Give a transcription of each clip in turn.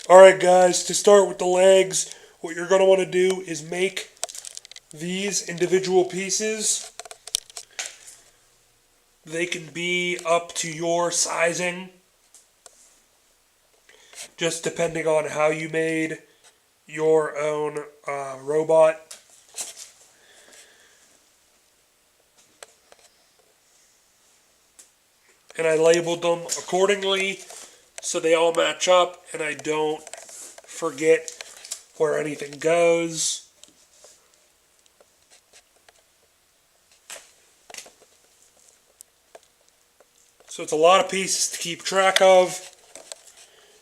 Alright guys, to start with the legs, what you're going to want to do is make these individual pieces. They can be up to your sizing, just depending on how you made your own robot. And I labeled them accordingly so they all match up and I don't forget where anything goes. So it's a lot of pieces to keep track of.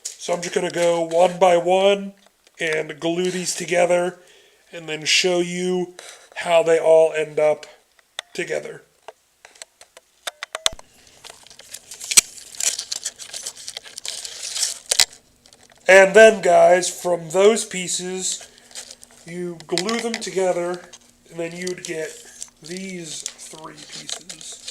So I'm just going to go one by one and glue these together and then show you how they all end up together. And then guys, from those pieces, you glue them together and then you'd get these three pieces.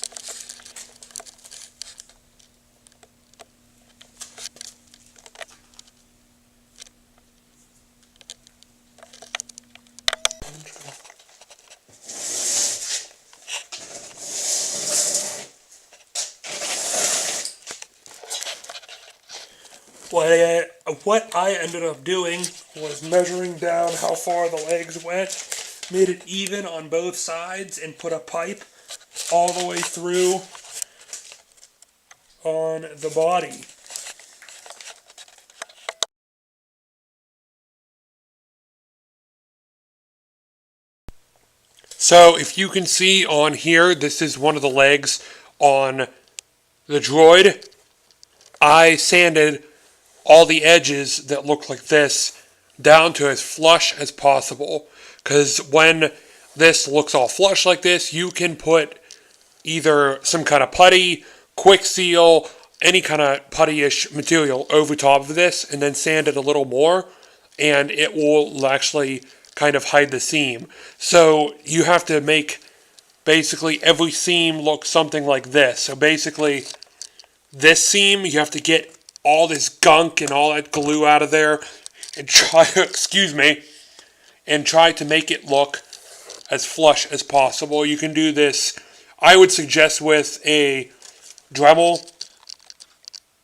What I ended up doing was measuring down how far the legs went, made it even on both sides, and put a pipe all the way through on the body. So if you can see on here, this is one of the legs on the droid. I sanded all the edges that look like this down to as flush as possible, because when this looks all flush like this, you can put either some kind of putty, quick seal, any kind of putty-ish material over top of this and then sand it a little more and it will actually kind of hide the seam. So you have to make basically every seam look something like this. So basically this seam, you have to get all this gunk and all that glue out of there and try, and try to make it look as flush as possible. You can do this, I would suggest, with a Dremel,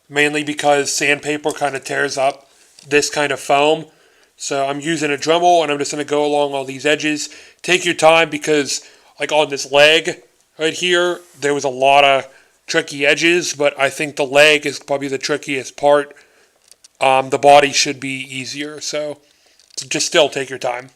mainly because sandpaper kind of tears up this kind of foam. So I'm using a Dremel and I'm just going to go along all these edges. Take your time because like on this leg right here, there was a lot of tricky edges, but I think the leg is probably the trickiest part. The body should be easier, so just still take your time.